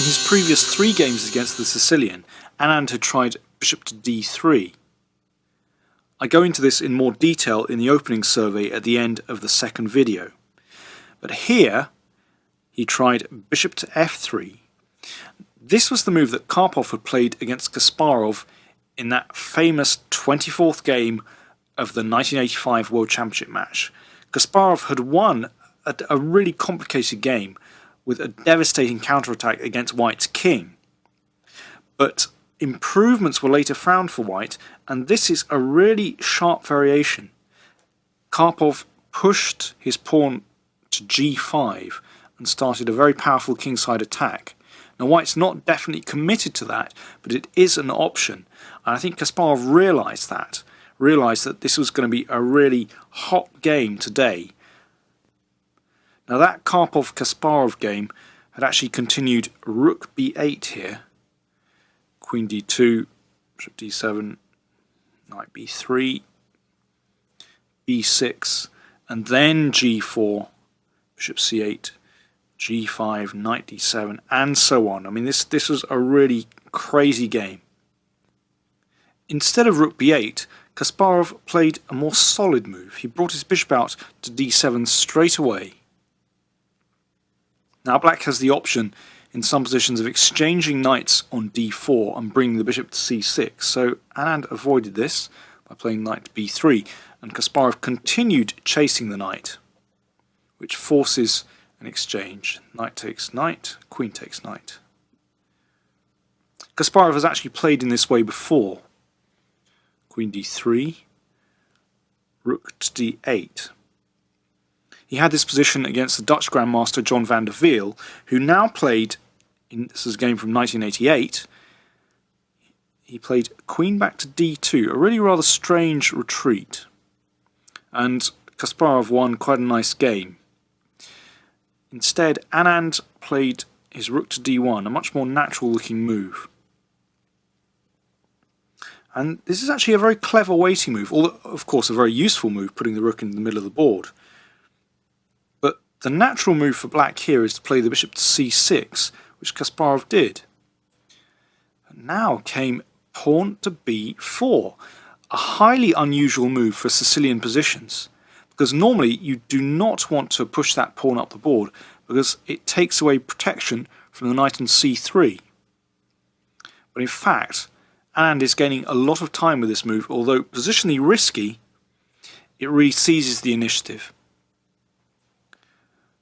In his previous 3 games against the Sicilian, Anand had tried bishop to d3. I go into this in more detail in the opening survey at the end of the second video. But here, he tried bishop to f3. This was the move that Karpov had played against Kasparov in that famous 24th game of the 1985 World Championship match. Kasparov had won a really complicated game with a devastating counterattack against White's king. But improvements were later found for White, and this is a really sharp variation. Karpov pushed his pawn to g5 and started a very powerful kingside attack. Now White's not definitely committed to that, but it is an option. And I think Kasparov realised that this was going to be a really hot game today. Now that Karpov-Kasparov game had actually continued rook b8 here, queen d2, bishop d7, knight b3, b6, and then g4, bishop c8, g5, knight d7, and so on. I mean, this was a really crazy game. Instead of rook b8, Kasparov played a more solid move. He brought his bishop out to d7 straight away. Now Black has the option in some positions of exchanging knights on d4 and bringing the bishop to c6, so Anand avoided this by playing knight to b3, and Kasparov continued chasing the knight, which forces an exchange. Knight takes knight, queen takes knight. Kasparov has actually played in this way before. Queen d3, rook to d8. He had this position against the Dutch Grandmaster John van der Wiel, who now played, this is a game from 1988, he played queen back to d2, a really rather strange retreat. And Kasparov won quite a nice game. Instead, Anand played his rook to d1, a much more natural looking move. And this is actually a very clever waiting move, although of course a very useful move, putting the rook in the middle of the board. But the natural move for Black here is to play the bishop to c6, which Kasparov did. And now came pawn to b4, a highly unusual move for Sicilian positions, because normally you do not want to push that pawn up the board because it takes away protection from the knight on c3. But in fact, Anand is gaining a lot of time with this move, although positionally risky, it really seizes the initiative.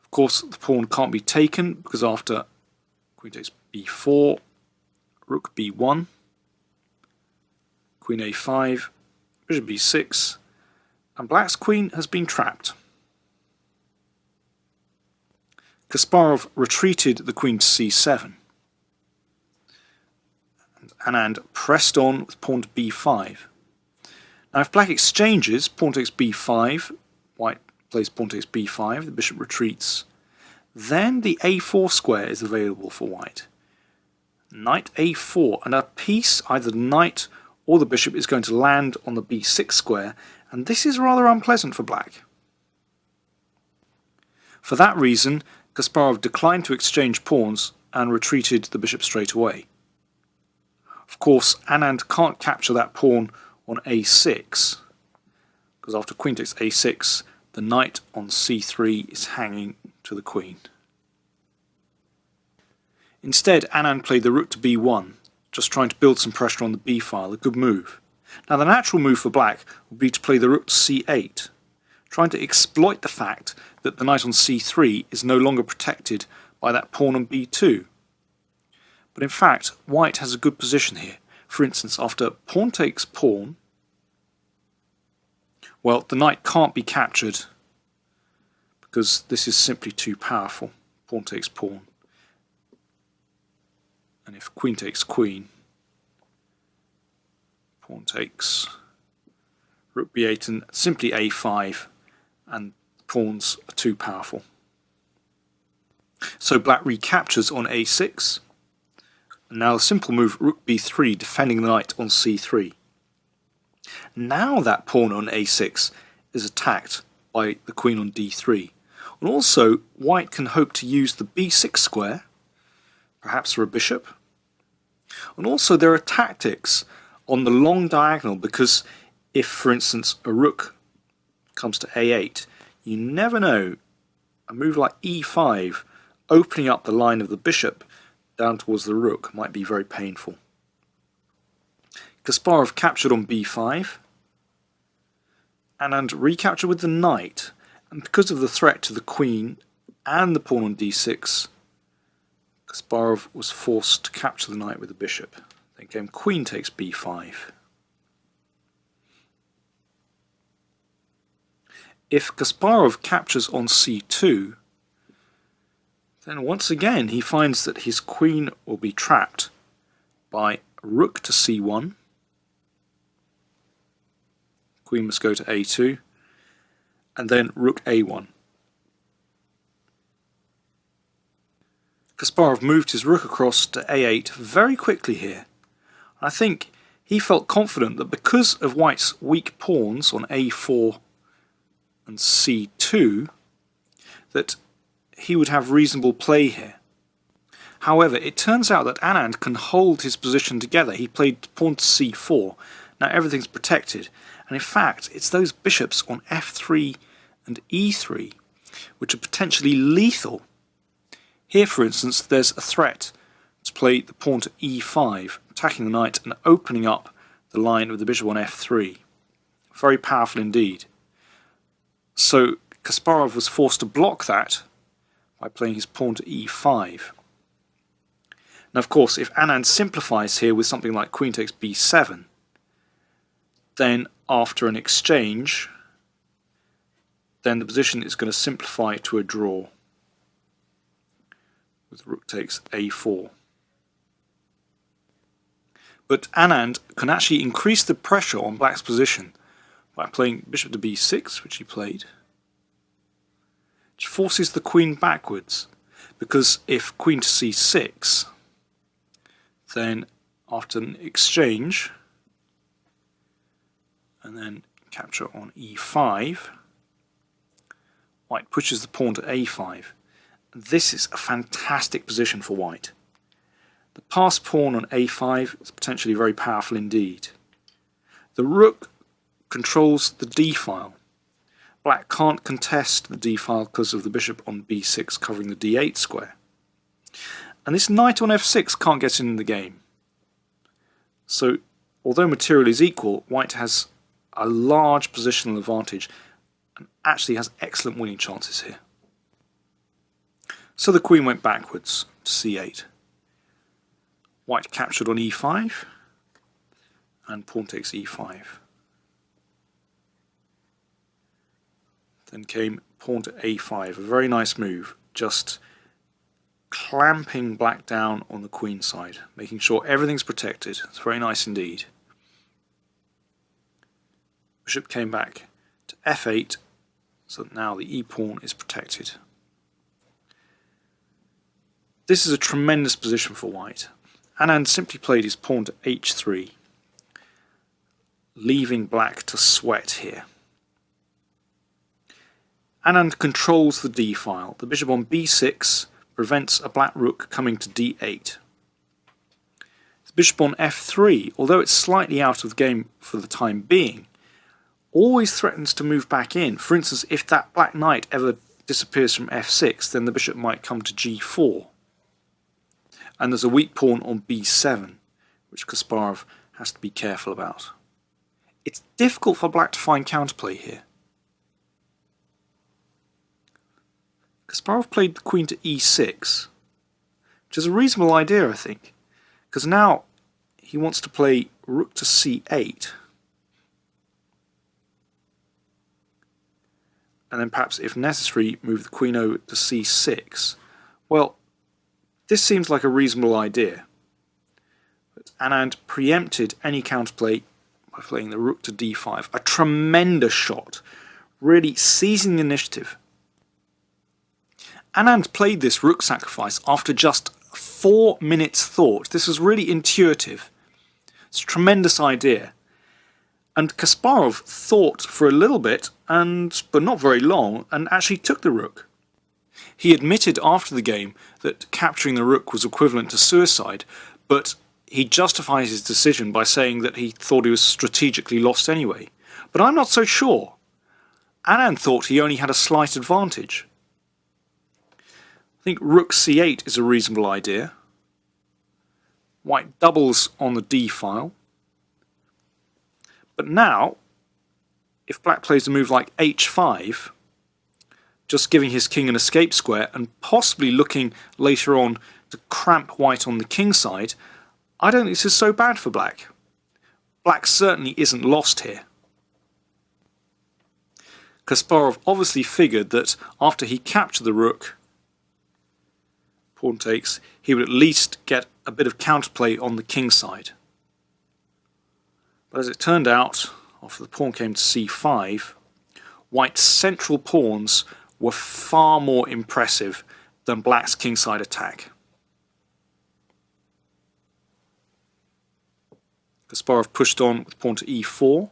Of course, the pawn can't be taken because after queen takes b4, rook b1, queen a5, bishop b6, and Black's queen has been trapped. Kasparov retreated the queen to c7. Anand pressed on with pawn to b5. Now if Black exchanges, pawn takes b5, White plays pawn takes b5, the bishop retreats. Then the a4 square is available for White. Knight a4, and a piece, either the knight or the bishop, is going to land on the b6 square, and this is rather unpleasant for Black. For that reason, Kasparov declined to exchange pawns and retreated the bishop straight away. Of course, Anand can't capture that pawn on a6, because after queen takes a6, the knight on c3 is hanging to the queen. Instead, Anand played the rook to b1, just trying to build some pressure on the b file, a good move. Now the natural move for Black would be to play the rook to c8, trying to exploit the fact that the knight on c3 is no longer protected by that pawn on b2. But in fact, White has a good position here. For instance, after pawn takes pawn, well, the knight can't be captured because this is simply too powerful. Pawn takes pawn. And if queen takes queen, pawn takes rook b8 and simply a5, and pawns are too powerful. So Black recaptures on a6. And now a simple move, rook b3, defending the knight on c3. Now that pawn on a6 is attacked by the queen on d3. And also, White can hope to use the b6 square perhaps for a bishop. And also there are tactics on the long diagonal, because if, for instance, a rook comes to a8, you never know, a move like e5, opening up the line of the bishop down towards the rook, might be very painful. Kasparov captured on b5, Anand recaptured with the knight, and because of the threat to the queen and the pawn on d6, Kasparov was forced to capture the knight with the bishop. Then came queen takes b5. If Kasparov captures on c2, then once again he finds that his queen will be trapped by rook to c1. Queen must go to a2, and then rook a1. Kasparov moved his rook across to a8 very quickly here. I think he felt confident that because of white's weak pawns on a4 and c2, that he would have reasonable play here. However, it turns out that Anand can hold his position together. He played pawn to c4. Now everything's protected, and in fact it's those bishops on f3 and e3 which are potentially lethal. Here, for instance, there's a threat to play the pawn to e5, attacking the knight and opening up the line with the bishop on f3. Very powerful indeed. So Kasparov was forced to block that by playing his pawn to e5. Now, of course, if Anand simplifies here with something like queen takes b7, then after an exchange, then the position is going to simplify to a draw, with rook takes a4. But Anand can actually increase the pressure on black's position by playing bishop to b6, which he played, which forces the queen backwards, because if queen to c6, then after an exchange and then capture on e5, white pushes the pawn to a5. This is a fantastic position for white. The passed pawn on a5 is potentially very powerful indeed. The rook controls the d-file. Black can't contest the d-file because of the bishop on b6 covering the d8 square. And this knight on f6 can't get in the game. So, although material is equal, white has a large positional advantage and actually has excellent winning chances here. So the queen went backwards to c8. White captured on e5, and pawn takes e5. Then came pawn to a5, a very nice move, just clamping black down on the queen side, making sure everything's protected. It's very nice indeed. Bishop came back to f8, so that now the e-pawn is protected. This is a tremendous position for white. Anand simply played his pawn to h3, leaving black to sweat here. Anand controls the d-file. The bishop on b6 prevents a black rook coming to d8. The bishop on f3, although it's slightly out of the game for the time being, always threatens to move back in. For instance, if that black knight ever disappears from f6, then the bishop might come to g4. And there's a weak pawn on b7, which Kasparov has to be careful about. It's difficult for black to find counterplay here. Kasparov played the queen to e6, which is a reasonable idea, I think, because now he wants to play rook to c8, and then perhaps, if necessary, move the queen over to c6. Well, this seems like a reasonable idea, but Anand preempted any counterplay by playing the rook to d5. A tremendous shot, really seizing the initiative. Anand played this rook sacrifice after just 4 minutes thought. This was really intuitive. It's a tremendous idea. And Kasparov thought for a little bit, but not very long, and actually took the rook. He admitted after the game that capturing the rook was equivalent to suicide, but he justifies his decision by saying that he thought he was strategically lost anyway. But I'm not so sure. Anand thought he only had a slight advantage. I think rook c8 is a reasonable idea. White doubles on the d file. But now, if black plays a move like h5, just giving his king an escape square and possibly looking later on to cramp white on the king side, I don't think this is so bad for black. Black certainly isn't lost here. Kasparov obviously figured that after he captured the rook, pawn takes, he would at least get a bit of counterplay on the king side. But as it turned out, after the pawn came to c5, white's central pawns were far more impressive than black's kingside attack. Kasparov pushed on with pawn to e4,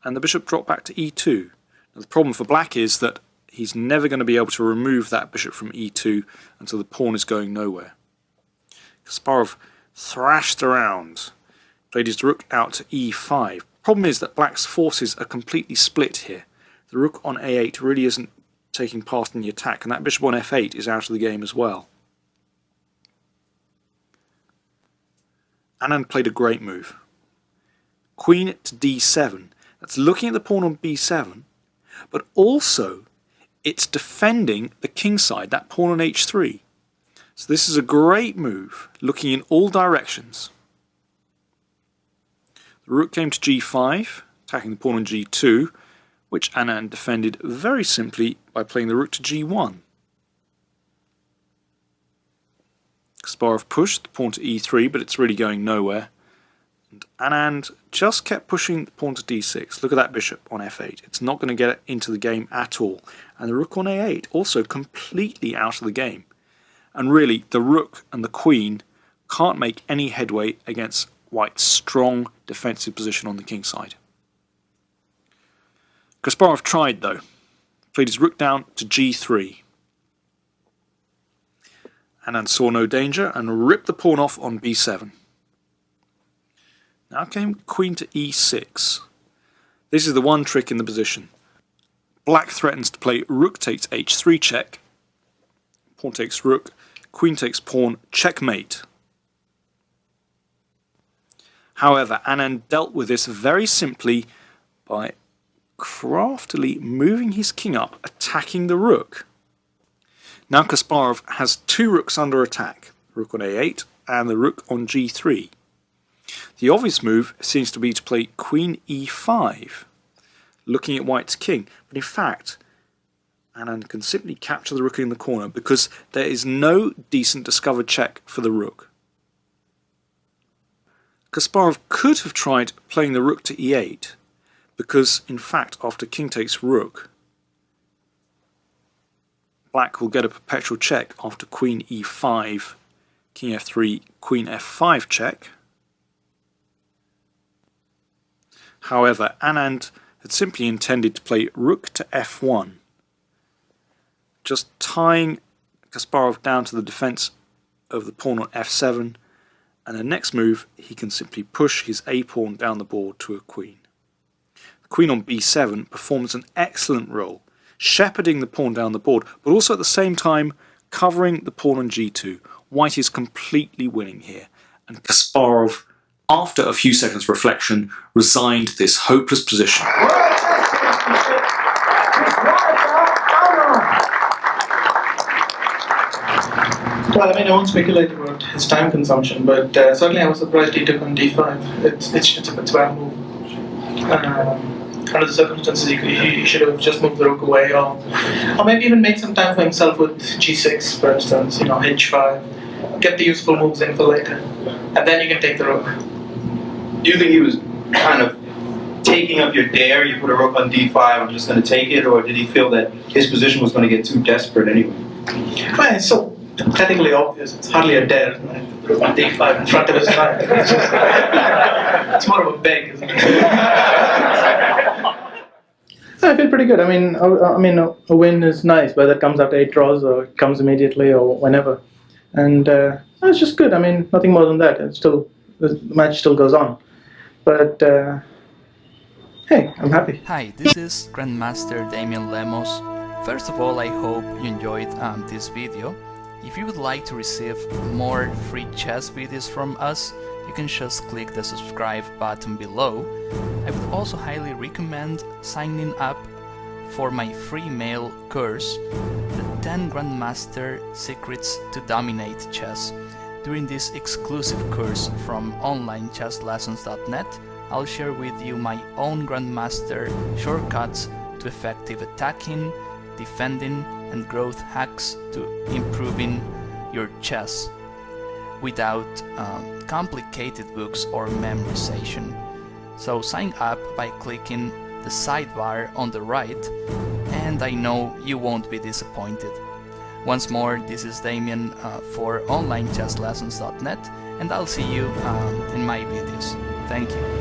and the bishop dropped back to e2. Now, the problem for black is that he's never going to be able to remove that bishop from e2 until the pawn is going nowhere. Kasparov thrashed around, played his rook out to e5. Problem is that black's forces are completely split here. The rook on a8 really isn't taking part in the attack, and that bishop on f8 is out of the game as well. Anand played a great move. Queen to d7. That's looking at the pawn on b7, but also it's defending the king side, that pawn on h3. So this is a great move, looking in all directions. The rook came to g5, attacking the pawn on g2, which Anand defended very simply by playing the rook to g1. Kasparov pushed the pawn to e3, but it's really going nowhere. And Anand just kept pushing the pawn to d6. Look at that bishop on f8. It's not going to get into the game at all. And the rook on a8 also completely out of the game. And really, the rook and the queen can't make any headway against white's strong defensive position on the king side. Kasparov tried though. Played his rook down to g3. Anand saw no danger and ripped the pawn off on b7. Now came queen to e6. This is the one trick in the position. Black threatens to play rook takes h3 check, pawn takes rook, queen takes pawn, checkmate. However, Anand dealt with this very simply by craftily moving his king up, attacking the rook. Now Kasparov has two rooks under attack, the rook on a8 and the rook on g3. The obvious move seems to be to play queen e5, looking at white's king, but in fact Anand can simply capture the rook in the corner because there is no decent discovered check for the rook. Kasparov could have tried playing the rook to e8, because in fact after king takes rook, black will get a perpetual check after queen e5, king f3, queen f5 check. However, Anand had simply intended to play rook to f1, just tying Kasparov down to the defense of the pawn on f7, and the next move he can simply push his a-pawn down the board to a queen. The queen on b7 performs an excellent role, shepherding the pawn down the board, but also at the same time covering the pawn on g2. White is completely winning here, and Kasparov, after a few seconds reflection, resigned this hopeless position. Well, I mean, I won't speculate about his time consumption, but certainly I was surprised he took on d5. It's a bad move. Under the circumstances, he should have just moved the rook away, or maybe even make some time for himself with g6, for instance, h5. Get the useful moves in for later, and then you can take the rook. Do you think he was kind of taking up your dare? You put a rook on d5, I'm just going to take it, or did he feel that his position was going to get too desperate anyway? Well, it's so pathetically obvious. It's hardly a dare. Rook on d5 in front of his knight. It's more of a beg, isn't it? I feel pretty good. I mean, a win is nice, whether it comes after 8 draws or it comes immediately or whenever. And it's just good. I mean, nothing more than that. It's still, the match still goes on. But hey, I'm happy. Hi, this is Grandmaster Damian Lemos. First of all, I hope you enjoyed this video. If you would like to receive more free chess videos from us, you can just click the subscribe button below. I would also highly recommend signing up for my free mail course, The 10 Grandmaster Secrets to Dominate Chess. During this exclusive course from onlinechesslessons.net, I'll share with you my own Grandmaster shortcuts to effective attacking, defending, and growth hacks to improving your chess without complicated books or memorization. So sign up by clicking the sidebar on the right, and I know you won't be disappointed. Once more, this is Damian for onlinechesslessons.net, and I'll see you in my videos. Thank you.